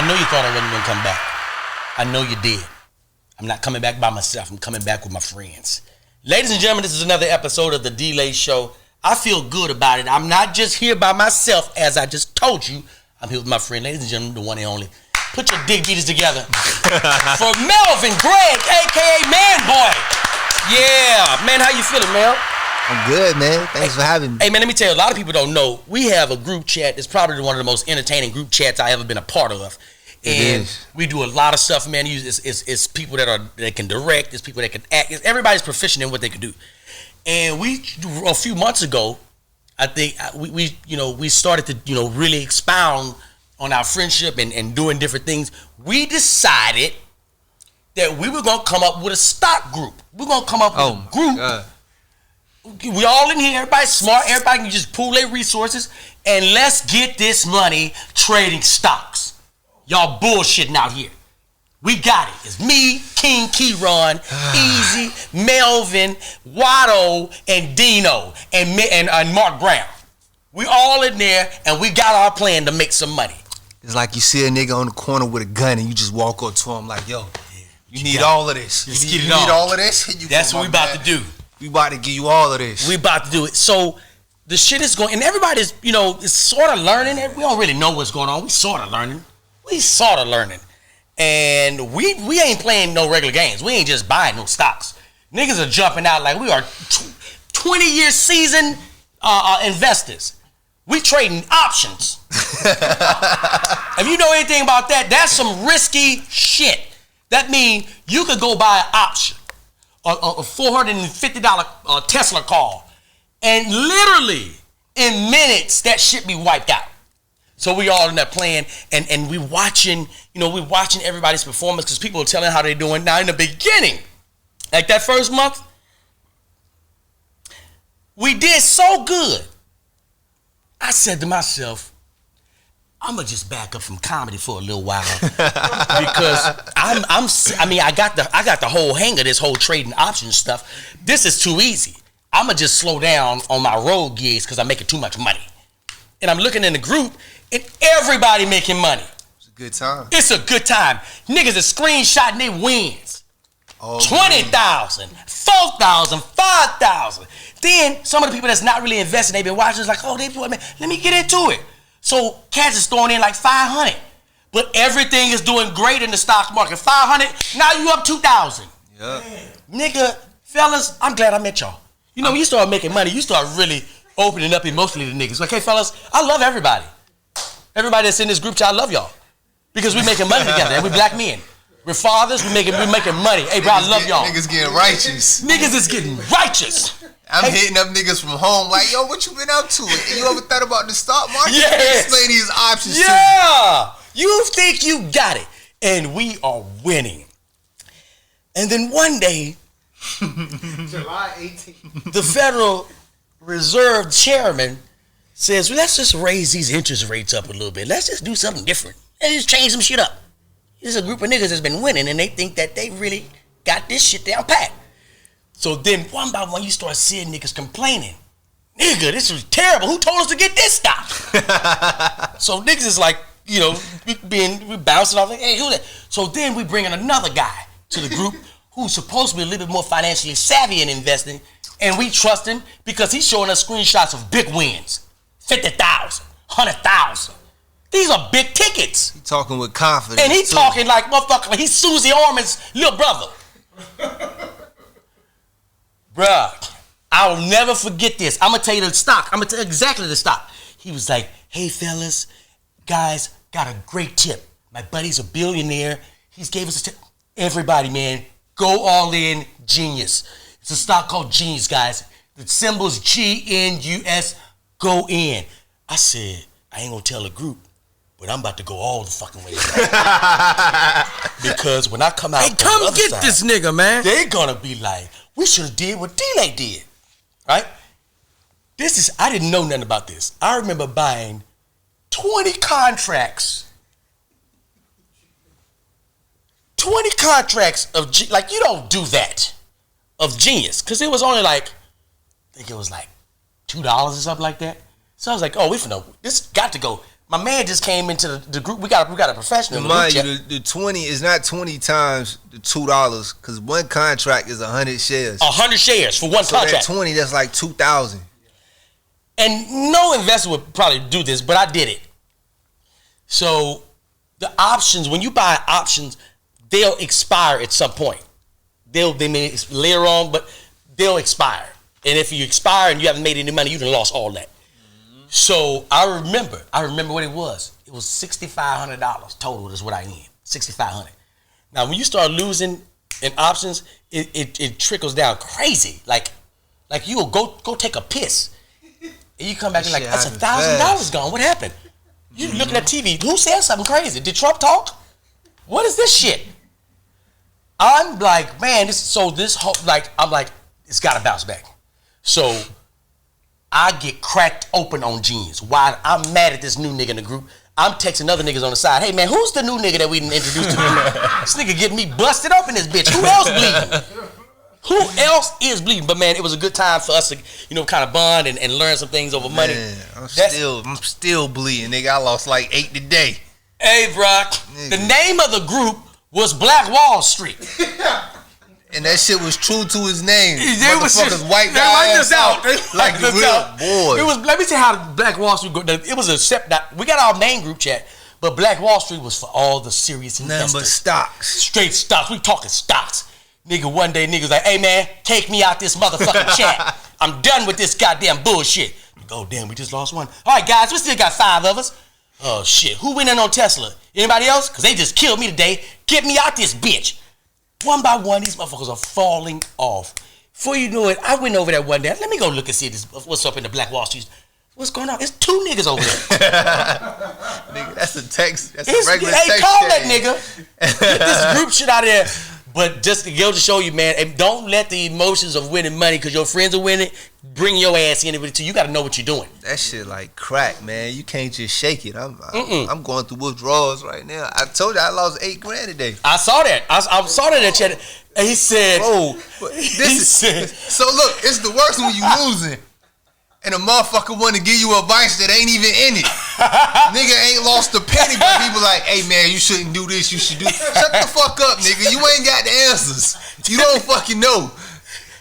I know you thought I wasn't going to come back. I know you did. I'm not coming back by myself. I'm coming back with my friends. Ladies and gentlemen, this is another episode of The D-Lay Show. I feel good about it. I'm not just here by myself, as I just told you. I'm here with my friend, ladies and gentlemen, the one and only. Put your dick beaters together for Melvin Gregg, a.k.a. Man Boy. Yeah. Man, how you feeling, Mel? I'm good, man. Thanks for having me. Hey, man, let me tell you, a lot of people don't know. We have a group chat. It's probably one of the most entertaining group chats I ever been a part of. And we do a lot of stuff, man. It's people that can direct. It's people that can act. Everybody's proficient in what they can do. And a few months ago, I think we started to really expound on our friendship and doing different things. We decided that we were gonna come up with a stock group. We're gonna come up with a group. God. We all in here. Everybody's smart. Everybody can just pool their resources and let's get this money trading stocks. Y'all bullshitting out here. We got it. It's me, King Keyron, Easy, Melvin, Watto, and Dino, and Mark Brown. We all in there, and we got our plan to make some money. It's like you see a nigga on the corner with a gun, and you just walk up to him like, yo, you need all of this. You need all of this? That's what we about to do. We about to give you all of this. We about to do it. So the shit is going, and everybody's, is sort of learning it. We don't really know what's going on. We sort of learning. And we ain't playing no regular games. We ain't just buying no stocks. Niggas are jumping out like we are 20-year seasoned investors. We trading options. If you know anything about that, that's some risky shit. That means you could go buy an option, a $450 Tesla car, and literally in minutes that shit be wiped out. So we all in that plan, and we watching everybody's performance because people are telling how they're doing. Now in the beginning, like that first month, we did so good. I said to myself, I'm gonna just back up from comedy for a little while because I got the whole hang of this whole trading options stuff. This is too easy. I'm gonna just slow down on my road gigs because I'm making too much money. And I'm looking in the group, and everybody making money. It's a good time. It's a good time. Niggas are screenshotting their wins. 20,000, 4,000, 5,000. Then some of the people that's not really investing, they've been watching, it's like, man, let me get into it. So cats is throwing in like 500, but everything is doing great in the stock market. 500, now you up 2,000. Yeah. Nigga, fellas, I'm glad I met y'all. When you start making money, you start really opening up emotionally to niggas. Like, hey, fellas, I love everybody. Everybody that's in this group chat, I love y'all. Because we making money together, and we black men. We're fathers, we making money. Hey, bro, I love y'all. Niggas getting righteous. Niggas is getting righteous. I'm hitting up niggas from home like, yo, what you been up to? You ever thought about the stock market? Yes. Explain these options to me. Yeah. You think you got it. And we are winning. And then one day, July 18th, the Federal Reserve Chairman says, well, let's just raise these interest rates up a little bit. Let's just do something different. Let's just change some shit up. There's a group of niggas that's been winning, and they think that they really got this shit down pat. So then one by one, you start seeing niggas complaining. Nigga, this was terrible. Who told us to get this stock? So niggas is like, we bouncing off like, hey, who that? So then we bring in another guy to the group who's supposed to be a little bit more financially savvy in investing, and we trust him because he's showing us screenshots of big wins. 50,000, 100,000. These are big tickets. He talking with confidence. And he talking like motherfucker, like he's Susie Orman's little brother. Bruh, I'll never forget this. I'm gonna tell you the stock. I'm gonna tell you exactly the stock. He was like, hey fellas, guys, got a great tip. My buddy's a billionaire. He's gave us a tip. Everybody, man, go all in, Genius. It's a stock called Genius, guys. The symbol's GNUS, go in. I said, I ain't gonna tell the group, but I'm about to go all the fucking way. Because when I come out, hey, come get side, this nigga, man. They're gonna be like, we should have did what D-Lay did, right? I didn't know nothing about this. I remember buying 20 contracts. 20 contracts of, you don't do that, of Genius. Because it was only like, I think it was like $2 or something like that. So I was like, oh, this got to go. My man just came into the group. We got a professional. Mind you, the 20 is not 20 times the $2 because one contract is 100 shares. 100 shares for one contract. So that 20, that's like 2,000. And no investor would probably do this, but I did it. So the options, when you buy options, they'll expire at some point. They may later on, but they'll expire. And if you expire and you haven't made any money, you done lost all that. So I remember what it was. It was $6,500 total is what I in. $6,500. Now when you start losing in options, it trickles down crazy. Like you'll go take a piss. And you come back and like, that's $1,000 gone. What happened? You looking at TV. Who said something crazy? Did Trump talk? What is this shit? I'm like, man, I'm like, it's got to bounce back. So I get cracked open on jeans. Why? I'm mad at this new nigga in the group. I'm texting other niggas on the side. Hey, man, who's the new nigga that we didn't introduce to me? This nigga getting me busted up in this bitch. Who else bleeding? Who else is bleeding? But, man, it was a good time for us to, kind of bond and learn some things over money. Man, I'm still bleeding, nigga. I lost like 8 today. Hey, Brock, the name of the group was Black Wall Street. And that shit was true to his name. They motherfuckers wiped their ass out. Like the real boy. It was. Let me tell you how Black Wall Street. It was we got our main group chat, but Black Wall Street was for all the serious investors. Nothing but stocks. Straight stocks. We talking stocks. Nigga, one day niggas like, hey man, take me out this motherfucking chat. I'm done with this goddamn bullshit. Oh damn, we just lost one. All right, guys, we still got 5 of us. Oh shit, who went in on Tesla? Anybody else? Cause they just killed me today. Get me out this bitch. One by one, these motherfuckers are falling off. Before you know it, I went over there one day. Let me go look and see what's up in the Black Wall Street. What's going on? It's 2 niggas over there. Nigga, that's a text. That's a regular text. Hey, call that nigga. Get this group shit out of there. But just to go to show you, man, and don't let the emotions of winning money because your friends are winning bring your ass in it. You got to know what you're doing. That shit like crack, man. You can't just shake it. I'm going through withdrawals right now. I told you I lost $8,000 today. I saw that. I saw that in chat. And he said, "Bro, so look, it's the worst when you losing, and a motherfucker want to give you advice that ain't even in it. Nigga ain't lost a penny, but people like, hey man, you shouldn't do this. You should do. Shut the fuck up, nigga. You ain't got the answers. You don't fucking know."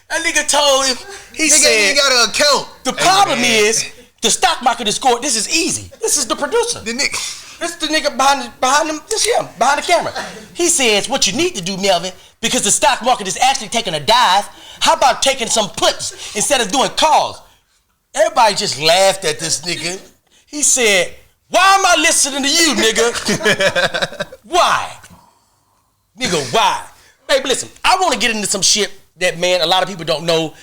That nigga told him. He nigga said, ain't got an account. The problem is the stock market is scored. This is easy. This is the producer. The nigga. This the nigga behind him. This him behind the camera. He says, what you need to do, Melvin, because the stock market is actually taking a dive. How about taking some puts instead of doing calls? Everybody just laughed at this nigga. He said, why am I listening to you, nigga? Why? Nigga, why? Hey, but listen, I want to get into some shit that, man, a lot of people don't know.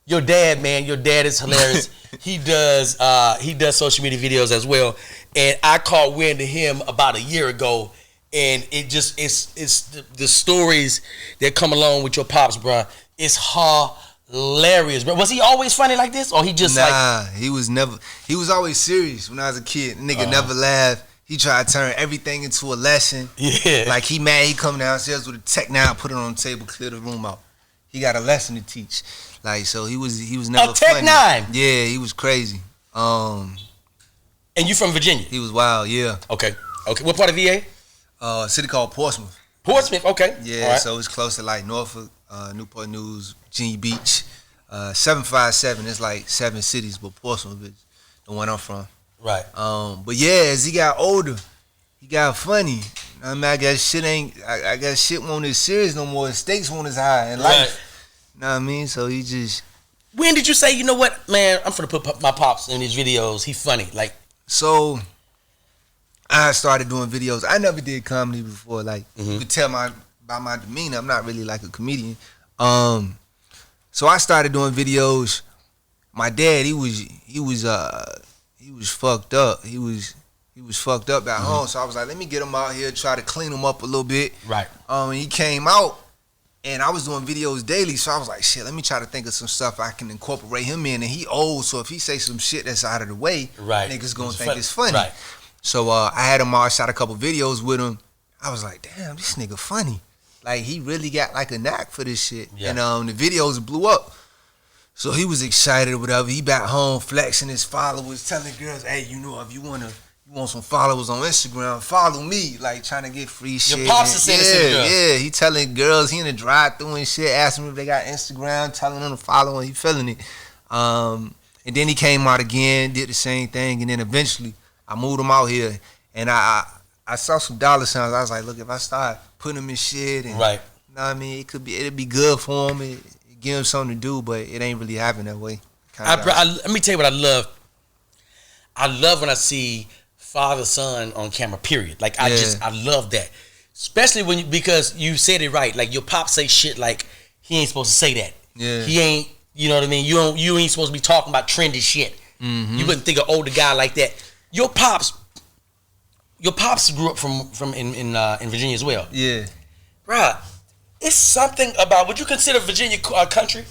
Your dad, man, your dad is hilarious. He does social media videos as well. And I caught wind of him about a year ago. And it's the stories that come along with your pops, bro. It's hilarious, bro. Was he always funny like this, or he just he was always serious when I was a kid. Nigga never laughed. He tried to turn everything into a lesson. Yeah. Like he mad, he come downstairs with a Tech 9, put it on the table, clear the room out. He got a lesson to teach. Like, so he was never a Tech funny. 9? Yeah, he was crazy. And you from Virginia? He was wild, yeah. Okay. What part of VA? A city called Portsmouth. Portsmouth, okay. Yeah, right. So it's close to like Norfolk, Newport News, Virginia Beach. 757, it's like 7 cities, but Portsmouth is the one I'm from. Right. But yeah, as he got older, he got funny. I mean, I guess shit won't as serious no more. The stakes won't as high in life. Right. You know what I mean? So he just... When did you say, you know what, man, I'm finna put my pops in these videos. He funny. Like, so I started doing videos. I never did comedy before. Like, you could tell by my demeanor, I'm not really like a comedian. So I started doing videos. My dad, he was fucked up. He was fucked up at home. So I was like, let me get him out here, try to clean him up a little bit. Right. And he came out, and I was doing videos daily. So I was like, shit, let me try to think of some stuff I can incorporate him in. And he old, so if he say some shit that's out of the way, right, niggas gonna think it's funny. Right. So I had him all, shot a couple videos with him. I was like, damn, this nigga funny. Like, he really got like a knack for this shit. Yeah. And the videos blew up. So he was excited or whatever. He back home flexing his followers, telling girls, hey, you know, if you wanna you want some followers on Instagram, follow me, like trying to get free shit. Your pops is saying this to the girl. Yeah, he telling girls, he in the drive-thru and shit, asking them if they got Instagram, telling them to follow him, he feeling it. And then he came out again, did the same thing, and then eventually I moved him out here, and I saw some dollar signs. I was like, look, if I start putting him in shit, and right. You know what I mean, it'd be good for him, it give him something to do, but it ain't really happening that way. Let me tell you what I love. I love when I see father son on camera. Period. Like I love that, especially because you said it right. Like your pop say shit like he ain't supposed to say that. Yeah, he ain't. You know what I mean? You ain't supposed to be talking about trendy shit. Mm-hmm. You wouldn't think an older guy like that. Your pops grew up from in Virginia as well. Yeah, bruh. It's something about. Would you consider Virginia country?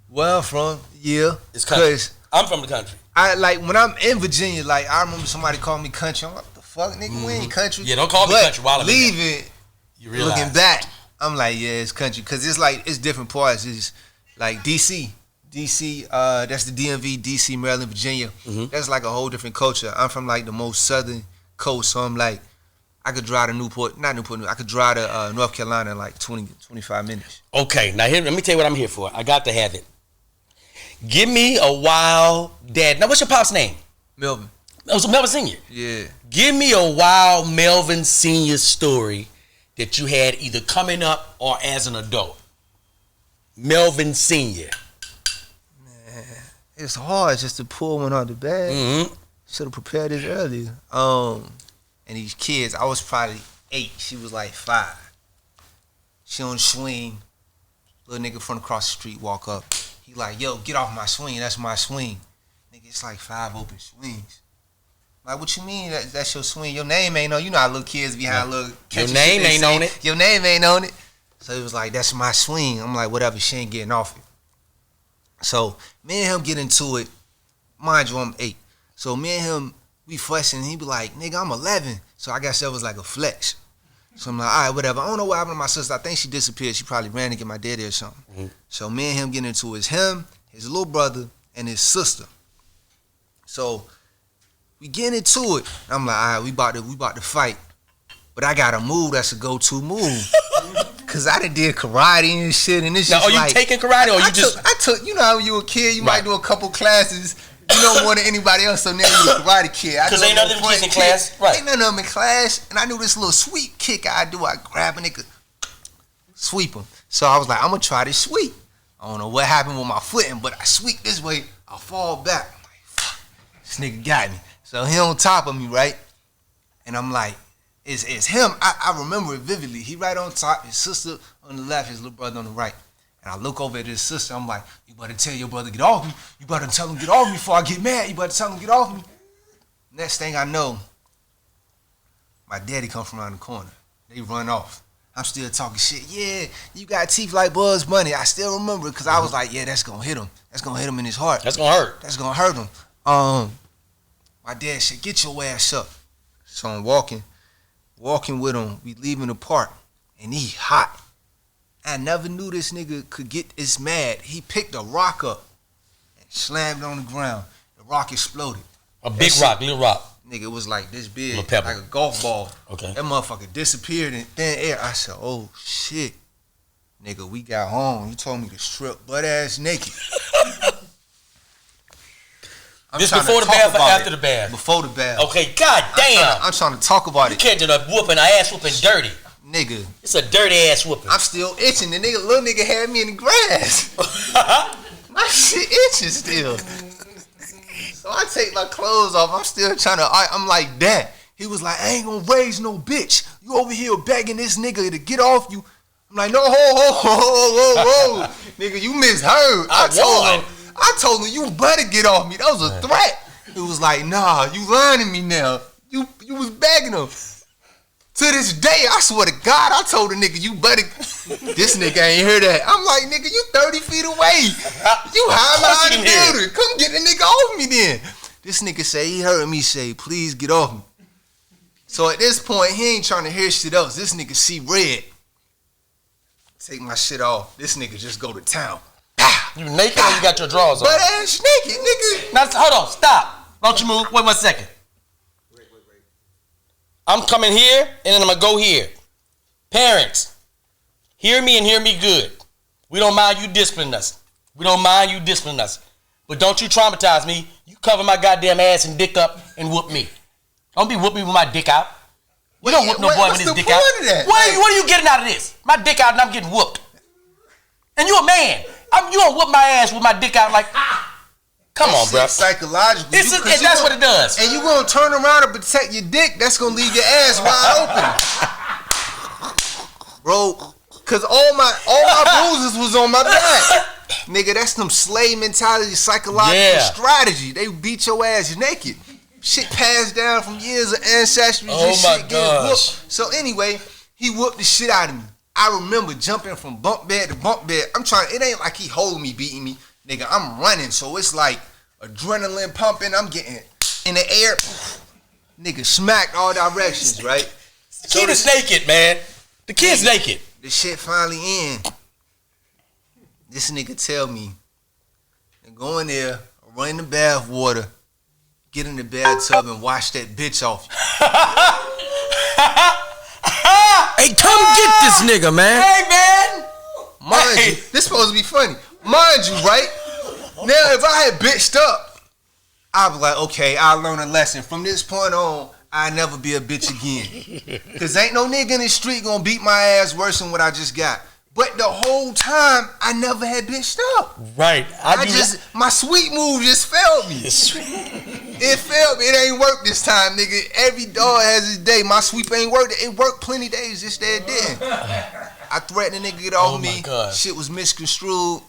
Where I'm from, yeah, it's country. I'm from the country. I like when I'm in Virginia. Like I remember somebody called me country. I'm like, what the fuck, nigga? We ain't country. Yeah, don't call me country. While I'm leaving, looking back, I'm like, yeah, it's country because it's like it's different parts. It's like DC, that's the DMV, DC, Maryland, Virginia. Mm-hmm. That's like a whole different culture. I'm from like the most southern coast, so I'm like, I could drive to I could drive to North Carolina in like 25 minutes. Okay, now here, let me tell you what I'm here for. I got to have it. Give me a wild dad. Now, what's your pop's name? Melvin. Oh, so Melvin Sr. Yeah. Give me a wild Melvin Sr. story that you had either coming up or as an adult. Melvin Sr. Man, it's hard just to pull one out the bag. Mm-hmm. Should have prepared this earlier. And these kids, I was probably 8. She was like 5. She on the swing. Little nigga from across the street walk up. He like, yo, get off my swing. That's my swing. Nigga, it's like 5 open swings. Like, what you mean that's your swing? Your name ain't on it. You know how little kids behind little your name ain't on it. Your name ain't on it. So he was like, that's my swing. I'm like, whatever, she ain't getting off it. So me and him get into it. Mind you, I'm 8. So me and him, we fussing. He be like, nigga, I'm 11. So I guess that was like a flex. So I'm like, all right, whatever. I don't know what happened to my sister. I think she disappeared. She probably ran to get my daddy or something. Mm-hmm. So me and him get into it. It's him, his little brother, and his sister. So we get into it. I'm like, all right, we about to fight. But I got a move that's a go-to move. Cause I did karate and shit, and it's just now, are you taking karate or you just? I took. You know how when you a kid, you might do a couple classes. You know more than anybody else, so now you a karate kid. Cause ain't nothing kids in class, right? Ain't none of them in class, and I knew this little sweep kick I do. I grab a nigga, sweep him. So I was like, I'm gonna try this sweep. I don't know what happened with my footing, but I sweep this way, I fall back. I'm like, fuck, this nigga got me. So he on top of me, right? And I'm like, it's him. I remember it vividly. He right on top, his sister on the left, his little brother on the right. And I look over at his sister, I'm like, you better tell your brother get off me. You better tell him get off me before I get mad. You better tell him get off me. Next thing I know, my daddy come from around the corner. They run off. I'm still talking shit. Yeah, you got teeth like Bugs Bunny. I still remember it because I was like, yeah, that's going to hit him. That's going to hit him in his heart. That's going to hurt. That's going to hurt him. My dad said, get your ass up. So I'm walking with him. We leaving the park, and he hot. I never knew this nigga could get this mad. He picked a rock up and slammed it on the ground. The rock exploded. A big rock, little rock. Nigga, it was like this big, like a golf ball. Okay. That motherfucker disappeared in thin air. I said, oh, shit. Nigga, we got home. You told me to strip butt-ass naked. This before the bath or after the bath? Before the bath. Okay, god damn. I'm trying to talk about it. You can't do the whooping, ass whooping dirty. Nigga. It's a dirty ass whooping. I'm still itching. The little nigga had me in the grass. My shit itching still. So I take my clothes off. I'm still I'm like that. He was like, I ain't gonna raise no bitch. You over here begging this nigga to get off you. I'm like, no, whoa. Nigga, you misheard. I told him, you better get off me. That was a threat. It was like, nah, you lying to me now. You was begging him. To this day, I swear to God, I told the nigga, you better. This nigga ain't hear that. I'm like, nigga, you 30 feet away. You high behind the building. Come get the nigga off me then. This nigga say, he heard me say, please get off me. So at this point, he ain't trying to hear shit else. This nigga see red. Take my shit off. This nigga just go to town. You naked or you got your drawers on? Butt ass naked, nigga. Now, hold on, stop. Don't you move. Wait 1 second. I'm coming here, and then I'm going to go here. Parents, hear me and hear me good. We don't mind you disciplining us. We don't mind you disciplining us. But don't you traumatize me. You cover my goddamn ass and dick up and whoop me. Don't be whooping me with my dick out. You don't whoop no boy with his dick out. What are you getting out of this? My dick out and I'm getting whooped. And you a man. You don't whoop my ass with my dick out like, come on, bro. Psychological. That's what it does. And you gonna turn around and protect your dick, that's gonna leave your ass wide open. Bro, cause all my bruises was on my back. Nigga, that's some slave mentality, psychological strategy. They beat your ass naked. Shit passed down from years of ancestry. So anyway, he whooped the shit out of me. I remember jumping from bunk bed to bunk bed. It ain't like he holding me, beating me. Nigga, I'm running, so it's like adrenaline pumping. I'm getting in the air. Nigga, smacked all directions, right? The kid is naked, man. The kid's naked. The shit finally in. This nigga tell me, go in there, run in the bath water, get in the bathtub and wash that bitch off. Hey, come get this nigga, man. Hey, man. Mind you, this supposed to be funny. Mind you, right? Now, if I had bitched up, I'd be like, okay, I learned a lesson. From this point on, I'll never be a bitch again. Because ain't no nigga in the street gonna beat my ass worse than what I just got. But the whole time, I never had bitched up. Right. My sweet move just failed me. It failed me. It ain't worked this time, nigga. Every dog has his day. My sweep ain't worked. It worked plenty days, just that it didn't. I threatened a nigga to get off me. God. Shit was misconstrued.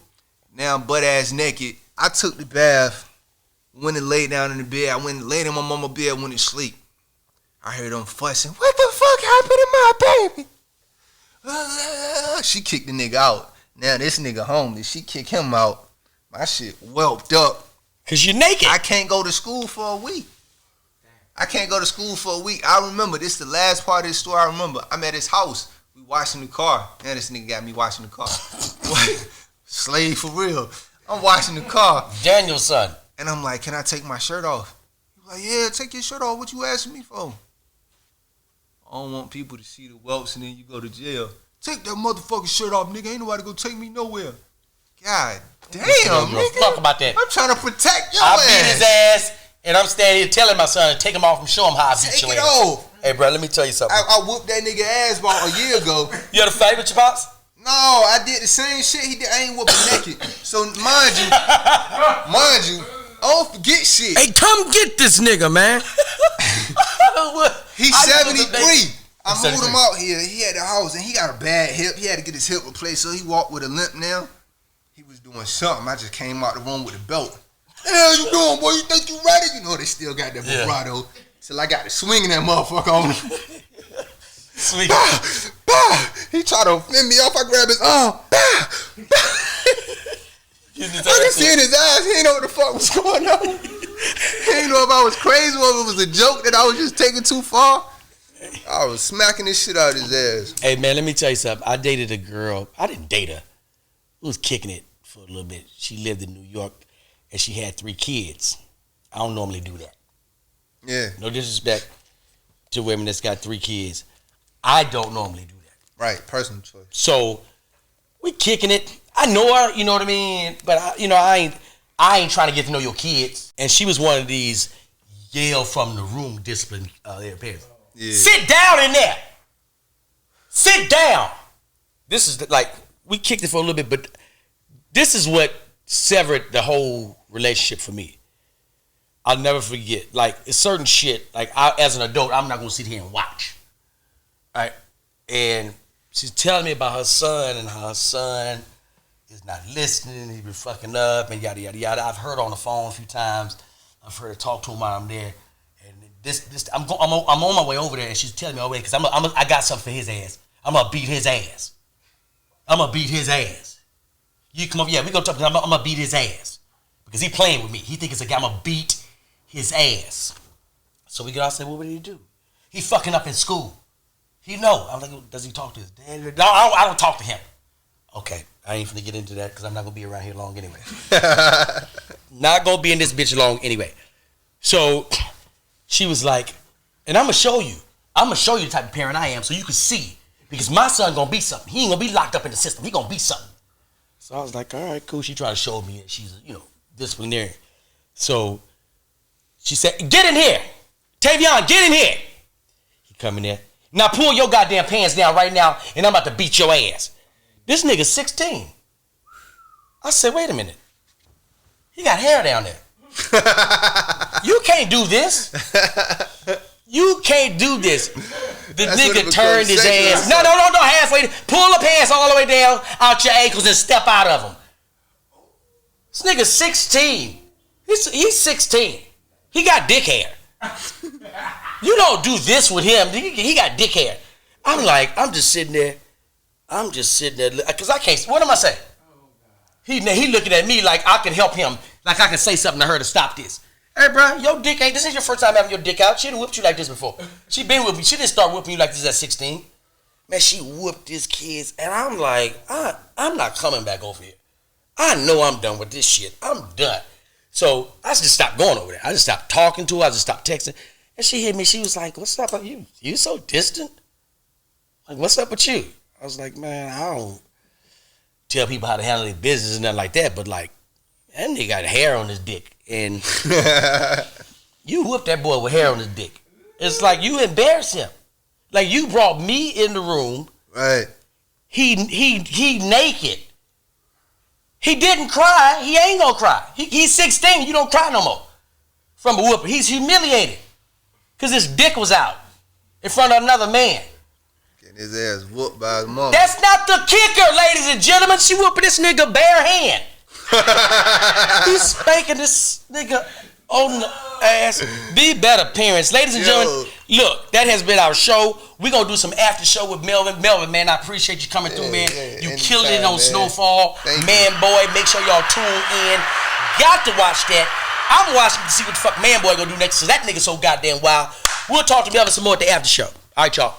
Now I'm butt ass naked. I took the bath, went and laid down in the bed. I went and laid in my mama's bed, went to sleep. I heard them fussing. What the fuck happened to my baby? She kicked the nigga out. Now this nigga homeless. She kicked him out. My shit whelped up. Cause you're naked. I can't go to school for a week. I remember, this the last part of this story I remember. I'm at his house. We washing the car. Now this nigga got me washing the car. Slave for real. I'm washing the car. Daniel's son. And I'm like, can I take my shirt off? He's like, yeah, take your shirt off. What you asking me for? I don't want people to see the whelps and then you go to jail. Take that motherfucking shirt off, nigga. Ain't nobody gonna take me nowhere. God damn, nigga. Fuck about that. I'm trying to protect your ass. I beat his ass, and I'm standing here telling my son to take him off and show him how I beat your ass. Take it off. Hey, bro, let me tell you something. I whooped that nigga ass about a year ago. You had a fight with your pops? No, I did the same shit he did. I ain't whooping naked. So mind you, I don't forget shit. Hey, come get this nigga, man. He's 73. I moved him out here. He had the house and he got a bad hip. He had to get his hip replaced, so he walked with a limp now. He was doing something. I just came out the room with a belt. What the hell you doing, boy? You think you ready? You know they still got that vibrato. Till I got to swinging that motherfucker on him. Sweet. Bah, bah. He tried to fend me off. I grabbed his arm. Bah, bah. I can see in his eyes. He ain't know what the fuck was going on. He ain't know if I was crazy or if it was a joke that I was just taking too far. I was smacking this shit out of his ass. Hey, man, let me tell you something. I dated a girl. I didn't date her. I was kicking it for a little bit. She lived in New York, and she had 3 kids. I don't normally do that. Yeah. No disrespect to women that's got 3 kids. I don't normally do that. Right, personal choice. So, we kicking it. I know her, you know what I mean? But, I ain't trying to get to know your kids. And she was one of these yell from the room discipline their parents. Yeah. Sit down in there. Sit down. This is we kicked it for a little bit, but this is what severed the whole relationship for me. I'll never forget. It's certain shit. As an adult, I'm not gonna sit here and watch. Right? And she's telling me about her son and how her son is not listening. He's been fucking up and yada yada yada. I've heard her on the phone a few times. I've heard her talk to him while I'm there. I'm on my way over there, and she's telling me, "Oh wait, because I got something for his ass. I'm gonna beat his ass. You come over, we gonna talk. I'm gonna beat his ass because he playing with me. He think it's a guy. I'm gonna beat his ass." So we get out and say, "What did he do? He fucking up in school. He know." I'm like, "Does he talk to his dad?" No, I don't talk to him. Okay, I ain't finna get into that because I'm not gonna be around here long anyway. Not gonna be in this bitch long anyway. So she was like, and I'm gonna show you. I'm gonna show you the type of parent I am so you can see. Because my son gonna be something. He ain't gonna be locked up in the system. He gonna be something. So I was like, all right, cool. She tried to show me that she's, disciplinarian. So she said, get in here. Tavion, get in here. He come in there. Now pull your goddamn pants down right now and I'm about to beat your ass. This nigga's 16. I said, wait a minute. He got hair down there. You can't do this. You can't do this. The nigga turned his ass. No, halfway. Pull the pants all the way down out your ankles and step out of them. This nigga's 16. He's 16. He got dick hair. You don't do this with him. He got dick hair. I'm just sitting there. Because I can't. What am I saying? He looking at me like I can help him. Like I can say something to her to stop this. Hey, bro, your dick ain't. This is your first time having your dick out. She done whipped you like this before. She been whipping. She didn't start whipping you like this at 16. Man, she whooped these kids, and I'm like, I'm not coming back over here. I know I'm done with this shit. I'm done. So I just stopped going over there. I just stopped talking to her. I just stopped texting. And she hit me. She was like, what's up? You so distant? Like, what's up with you? I was like, man, I don't tell people how to handle their business and nothing like that, but like, that nigga got hair on his dick. And you whooped that boy with hair on his dick. It's like you embarrassed him. Like you brought me in the room. Right. He naked. He didn't cry. He ain't gonna cry. He's 16. You don't cry no more from a whooping. He's humiliated because his dick was out in front of another man. Getting his ass whooped by his mom. That's not the kicker, ladies and gentlemen. She whooping this nigga bare hand. He's spanking this nigga on the ass. Be better parents. Ladies and gentlemen, look, that has been our show. We're going to do some after show with Melvin. Melvin, man, I appreciate you coming through, man. You killed it on Snowfall. Man Boy, make sure y'all tune in. Got to watch that. I'm watching to see what the fuck Man Boy going to do next because that nigga so goddamn wild. We'll talk to Melvin some more at the after show. All right, y'all.